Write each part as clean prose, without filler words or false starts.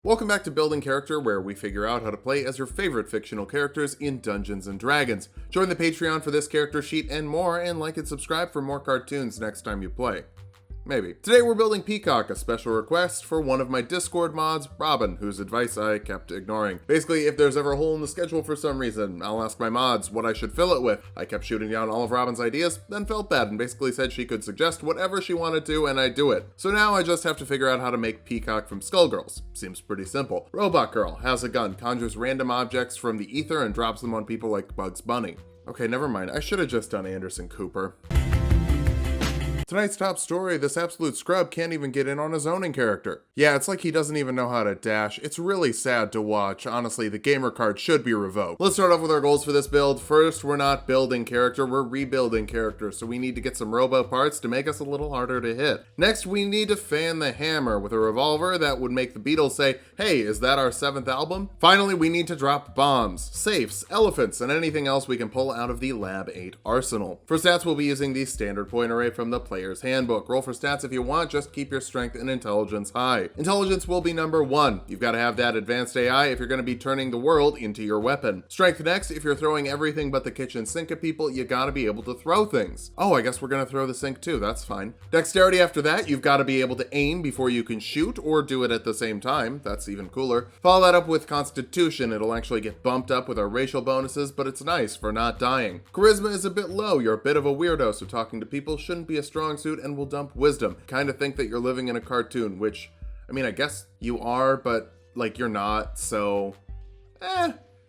Welcome back to Building Character, where we figure out how to play as your favorite fictional characters in Dungeons & Dragons. Join the Patreon for this character sheet and more, and like and subscribe for more cartoons next time you play. Maybe. Today we're building Peacock, a special request for one of my Discord mods, Robin, whose advice I kept ignoring. Basically, if there's ever a hole in the schedule for some reason, I'll ask my mods what I should fill it with. I kept shooting down all of Robin's ideas, then felt bad and basically said she could suggest whatever she wanted to and I'd do it. So now I just have to figure out how to make Peacock from Skullgirls. Seems pretty simple. Robot girl has a gun, conjures random objects from the ether and drops them on people like Bugs Bunny. Okay, never mind. I should have just done Anderson Cooper. Tonight's top story, this absolute scrub can't even get in on a zoning character. Yeah, it's like he doesn't even know how to dash. It's really sad to watch. Honestly, the gamer card should be revoked. Let's start off with our goals for this build. First, we're not building character, we're rebuilding character, so we need to get some robo parts to make us a little harder to hit. Next, we need to fan the hammer with a revolver that would make the Beatles say, hey, is that our 7th album? Finally, we need to drop bombs, safes, elephants, and anything else we can pull out of the Lab 8 arsenal. For stats, we'll be using the standard point array from the Player's Handbook. Roll for stats if you want, just keep your strength and intelligence high. Intelligence will be number 1. You've got to have that advanced AI if you're going to be turning the world into your weapon. Strength next, if you're throwing everything but the kitchen sink at people, you gotta be able to throw things. Oh, I guess we're gonna throw the sink too, that's fine. Dexterity after that, you've got to be able to aim before you can shoot or do it at the same time. That's even cooler. Follow that up with Constitution. It'll actually get bumped up with our racial bonuses, but it's nice for not dying. Charisma is a bit low. You're a bit of a weirdo, so talking to people shouldn't be a strong suit and will dump wisdom. Kind of think that you're living in a cartoon, which, I mean, I guess you are, but like you're not, so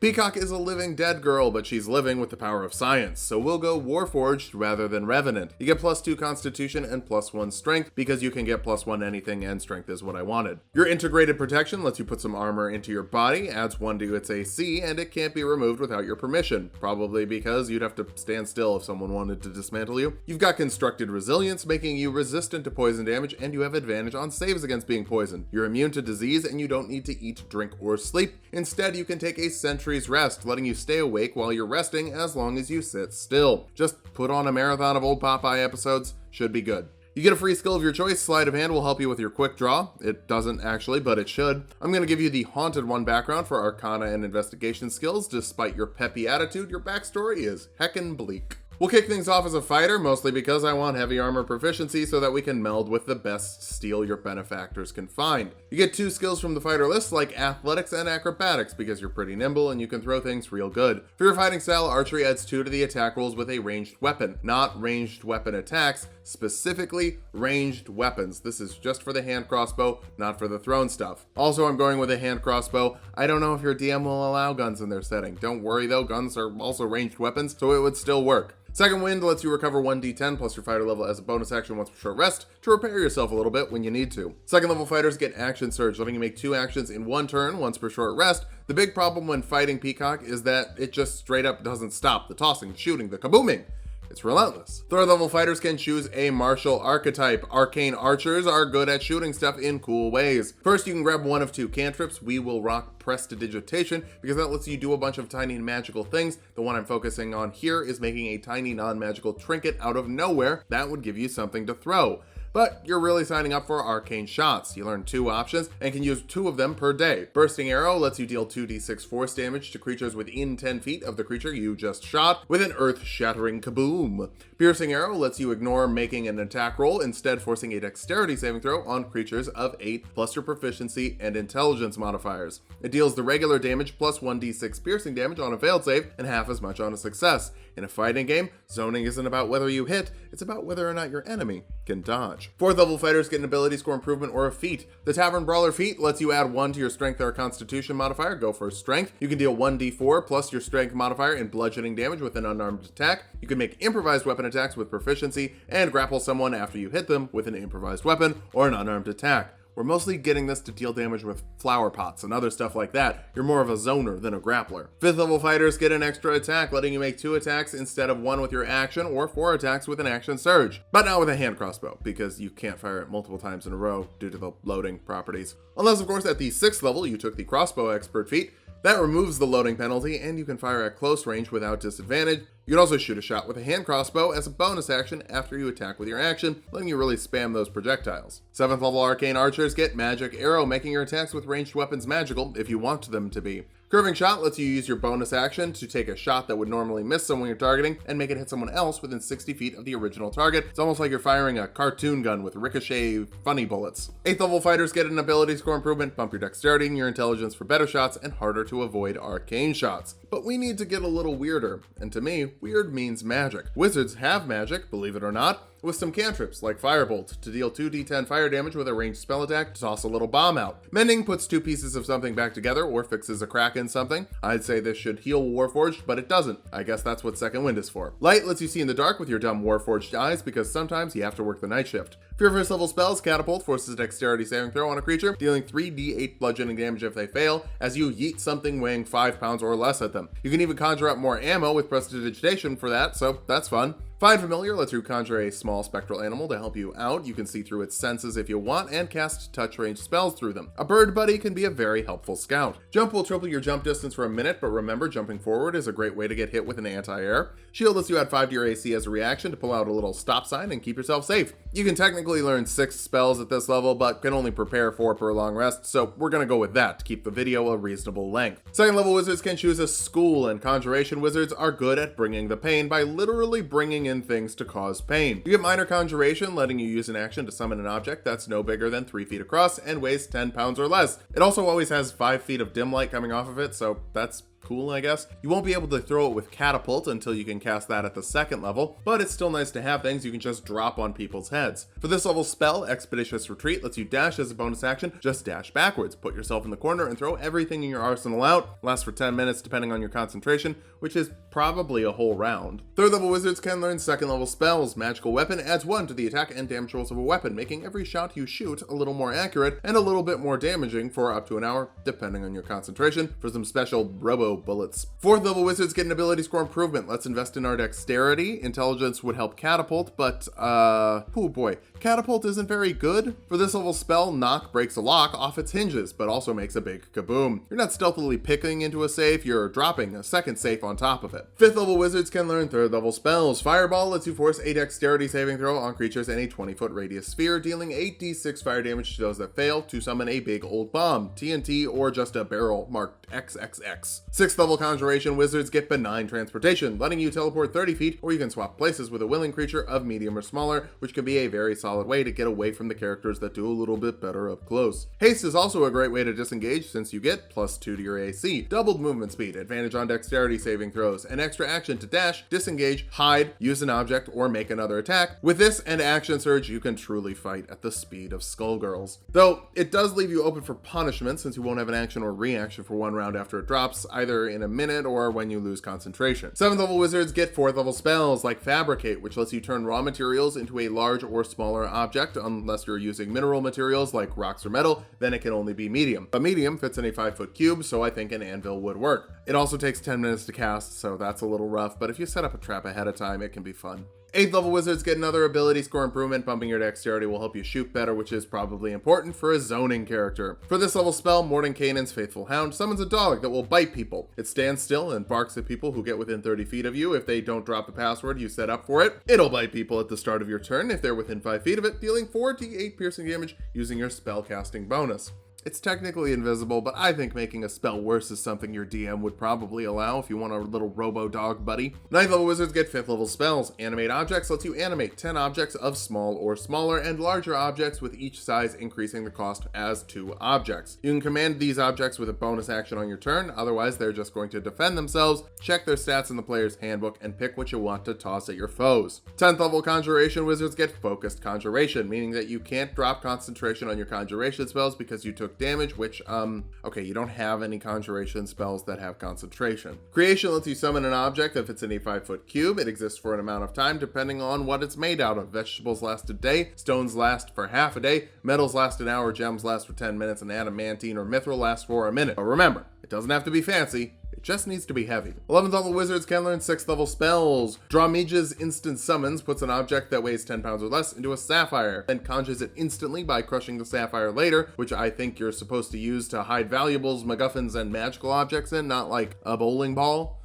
Peacock is a living dead girl, but she's living with the power of science, so we'll go Warforged rather than Revenant. You get +2 Constitution and +1 Strength, because you can get +1 anything, and Strength is what I wanted. Your Integrated Protection lets you put some armor into your body, adds 1 to its AC, and it can't be removed without your permission, probably because you'd have to stand still if someone wanted to dismantle you. You've got Constructed Resilience, making you resistant to poison damage, and you have advantage on saves against being poisoned. You're immune to disease, and you don't need to eat, drink, or sleep. Instead, you can take a Sentry's Rest, letting you stay awake while you're resting as long as you sit still. Just put on a marathon of old Popeye episodes, should be good. You get a free skill of your choice. Sleight of Hand will help you with your quick draw. It doesn't actually, but it should. I'm going to give you the Haunted One background for Arcana and Investigation skills. Despite your peppy attitude, your backstory is heckin' bleak. We'll kick things off as a fighter, mostly because I want heavy armor proficiency so that we can meld with the best steel your benefactors can find. You get 2 skills from the fighter list, like Athletics and Acrobatics, because you're pretty nimble and you can throw things real good. For your fighting style, Archery adds 2 to the attack rolls with a ranged weapon, not ranged weapon attacks, specifically ranged weapons. This is just for the hand crossbow, not for the thrown stuff. Also, I'm going with a hand crossbow. I don't know if your DM will allow guns in their setting. Don't worry though, guns are also ranged weapons, so it would still work. Second Wind lets you recover 1d10 plus your fighter level as a bonus action once per short rest to repair yourself a little bit when you need to. Second level fighters get Action Surge, letting you make 2 actions in 1 turn once per short rest. The big problem when fighting Peacock is that it just straight up doesn't stop. The tossing, the shooting, the kabooming. It's relentless. Third level fighters can choose a martial archetype. Arcane archers are good at shooting stuff in cool ways. First, you can grab one of 2 cantrips. We will rock Prestidigitation because that lets you do a bunch of tiny magical things. The one I'm focusing on here is making a tiny non-magical trinket out of nowhere that would give you something to throw. But you're really signing up for Arcane Shots. You learn 2 options and can use 2 of them per day. Bursting Arrow lets you deal 2d6 force damage to creatures within 10 feet of the creature you just shot with an earth-shattering kaboom. Piercing Arrow lets you ignore making an attack roll, instead forcing a dexterity saving throw on creatures of 8 plus your proficiency and intelligence modifiers. It deals the regular damage plus 1d6 piercing damage on a failed save and half as much on a success. In a fighting game, zoning isn't about whether you hit, it's about whether or not your enemy can dodge. 4th level fighters get an ability score improvement or a feat. The Tavern Brawler feat lets you add 1 to your strength or constitution modifier. Go for strength. You can deal 1d4 plus your strength modifier in bludgeoning damage with an unarmed attack. You can make improvised weapon attacks with proficiency and grapple someone after you hit them with an improvised weapon or an unarmed attack. We're mostly getting this to deal damage with flower pots and other stuff like that. You're more of a zoner than a grappler. 5th level fighters get an extra attack, letting you make 2 attacks instead of 1 with your action, or 4 attacks with an action surge. But not with a hand crossbow, because you can't fire it multiple times in a row due to the loading properties. Unless, of course, at the 6th level you took the crossbow expert feat. That removes the loading penalty, and you can fire at close range without disadvantage. You can also shoot a shot with a hand crossbow as a bonus action after you attack with your action, letting you really spam those projectiles. 7th level arcane archers get magic arrow, making your attacks with ranged weapons magical if you want them to be. Curving shot lets you use your bonus action to take a shot that would normally miss someone you're targeting and make it hit someone else within 60 feet of the original target. It's almost like you're firing a cartoon gun with ricochet funny bullets. 8th level fighters get an ability score improvement, bump your dexterity and your intelligence for better shots and harder to avoid arcane shots. But we need to get a little weirder, and to me, weird means magic. Wizards have magic, believe it or not, with some cantrips like Firebolt to deal 2d10 fire damage with a ranged spell attack to toss a little bomb out. Mending puts two pieces of something back together or fixes a crack in something. I'd say this should heal Warforged, but it doesn't. I guess that's what Second Wind is for. Light lets you see in the dark with your dumb Warforged eyes because sometimes you have to work the night shift. For your first level spells, Catapult forces a dexterity saving throw on a creature, dealing 3d8 bludgeoning damage if they fail, as you yeet something weighing 5 pounds or less at them. You can even conjure up more ammo with prestidigitation for that, so that's fun. Find Familiar lets you conjure a small spectral animal to help you out. You can see through its senses if you want and cast touch range spells through them. A bird buddy can be a very helpful scout. Jump will triple your jump distance for a minute, but remember, jumping forward is a great way to get hit with an anti-air. Shield lets you add 5 to your AC as a reaction to pull out a little stop sign and keep yourself safe. You can technically learn 6 spells at this level, but can only prepare 4 per long rest, so we're gonna go with that to keep the video a reasonable length. 2nd level wizards can choose a school, and conjuration wizards are good at bringing the pain by literally bringing in things to cause pain. You get minor conjuration, letting you use an action to summon an object that's no bigger than 3 feet across and weighs 10 pounds or less. It also always has 5 feet of dim light coming off of it, so that's cool, I guess. You won't be able to throw it with Catapult until you can cast that at the 2nd level, but it's still nice to have things you can just drop on people's heads. For this level spell, Expeditious Retreat lets you dash as a bonus action, just dash backwards. Put yourself in the corner and throw everything in your arsenal out. Lasts for 10 minutes depending on your concentration, which is probably a whole round. 3rd level wizards can learn 2nd level spells. Magical Weapon adds 1 to the attack and damage rolls of a weapon, making every shot you shoot a little more accurate and a little bit more damaging for up to an hour, depending on your concentration, for some special robo bullets. 4th level wizards get an ability score improvement. Let's invest in our dexterity. Intelligence would help Catapult, but oh boy, Catapult isn't very good. For this level spell, Knock breaks a lock off its hinges, but also makes a big kaboom. You're not stealthily picking into a safe, you're dropping a second safe on top of it. 5th level wizards can learn 3rd level spells. Fireball lets you force a dexterity saving throw on creatures in a 20-foot radius sphere, dealing 8d6 fire damage to those that fail to summon a big old bomb, TNT, or just a barrel marked XXX. 6th level conjuration wizards get benign transportation, letting you teleport 30 feet, or you can swap places with a willing creature of medium or smaller, which can be a very solid way to get away from the characters that do a little bit better up close. Haste is also a great way to disengage since you get +2 to your AC, doubled movement speed, advantage on dexterity saving throws, an extra action to dash, disengage, hide, use an object, or make another attack. With this and action surge, you can truly fight at the speed of Skullgirls. Though, it does leave you open for punishment since you won't have an action or reaction for 1 round after it drops, either in a minute or when you lose concentration. 7th level wizards get 4th level spells like Fabricate, which lets you turn raw materials into a large or smaller object. Unless you're using mineral materials like rocks or metal, then it can only be medium. A medium fits in a 5-foot cube, so I think an anvil would work. It also takes 10 minutes to cast, so that's a little rough, but if you set up a trap ahead of time, it can be fun. 8th level wizards get another ability score improvement. Bumping your dexterity will help you shoot better, which is probably important for a zoning character. For this level spell, Mordenkainen's Faithful Hound summons a dog that will bite people. It stands still and barks at people who get within 30 feet of you. If they don't drop the password you set up for it, it'll bite people at the start of your turn if they're within 5 feet of it, dealing 4d8 piercing damage using your spellcasting bonus. It's technically invisible, but I think making a spell worse is something your DM would probably allow if you want a little robo-dog buddy. 9th level wizards get 5th level spells. Animate Objects lets you animate 10 objects of small or smaller and larger objects, with each size increasing the cost as 2 objects. You can command these objects with a bonus action on your turn, otherwise they're just going to defend themselves, check their stats in the player's handbook, and pick what you want to toss at your foes. 10th level conjuration wizards get Focused Conjuration, meaning that you can't drop concentration on your conjuration spells because you took damage, which, okay, you don't have any conjuration spells that have concentration. Creation lets you summon an object if it's in a 5-foot cube. It exists for an amount of time depending on what it's made out of. Vegetables last a day, stones last for half a day, metals last an hour, gems last for 10 minutes, and adamantine or mithril lasts for a minute. But remember, it doesn't have to be fancy. It just needs to be heavy. 11th level wizards can learn 6th level spells. Draw Mage's instant summons puts an object that weighs 10 pounds or less into a sapphire, then conjures it instantly by crushing the sapphire later, which I think you're supposed to use to hide valuables, MacGuffins, and magical objects in, not like a bowling ball.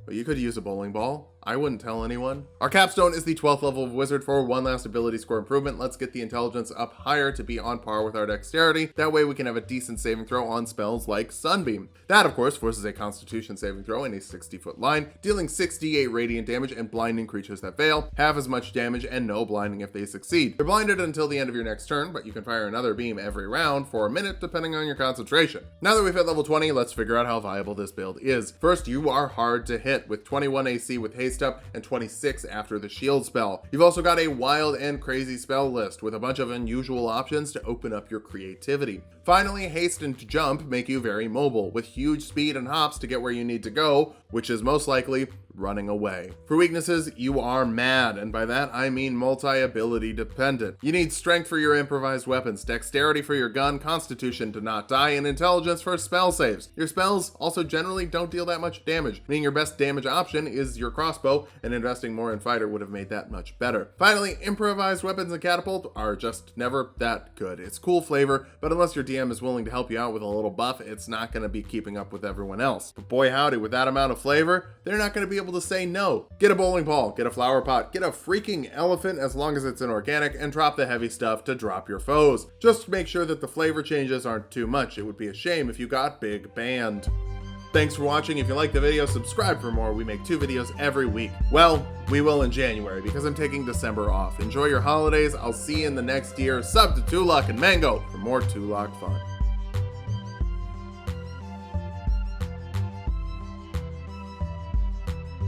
But you could use a bowling ball. I wouldn't tell anyone. Our capstone is the 12th level wizard for one last ability score improvement. Let's get the intelligence up higher to be on par with our dexterity. That way we can have a decent saving throw on spells like Sunbeam. That, of course, forces a constitution saving throw in a 60-foot line, dealing 68 radiant damage and blinding creatures that fail, half as much damage and no blinding if they succeed. You're blinded until the end of your next turn, but you can fire another beam every round for a minute depending on your concentration. Now that we've hit level 20, let's figure out how viable this build is. First, you are hard to hit with 21 AC with haste up and 26 after the shield spell. You've also got a wild and crazy spell list with a bunch of unusual options to open up your creativity. Finally, haste and jump make you very mobile, with huge speed and hops to get where you need to go, which is most likely running away. For weaknesses, you are mad, and by that I mean multi-ability dependent. You need strength for your improvised weapons, dexterity for your gun, constitution to not die, and intelligence for spell saves. Your spells also generally don't deal that much damage, meaning your best damage option is your crossbow, and investing more in fighter would have made that much better. Finally, improvised weapons and catapult are just never that good. It's cool flavor, but unless your DM is willing to help you out with a little buff, it's not going to be keeping up with everyone else. But boy howdy, with that amount of flavor, they're not going to be able to say no. Get a bowling ball, get a flower pot, get a freaking elephant as long as it's an organic, and drop the heavy stuff to drop your foes. Just make sure that the flavor changes aren't too much. It would be a shame if you got big banned. Thanks for watching. If you liked the video, subscribe for more. We make 2 videos every week. Well, we will in January because I'm taking December off. Enjoy your holidays. I'll see you in the next year. Sub to Tulak and Mango for more Tulak fun.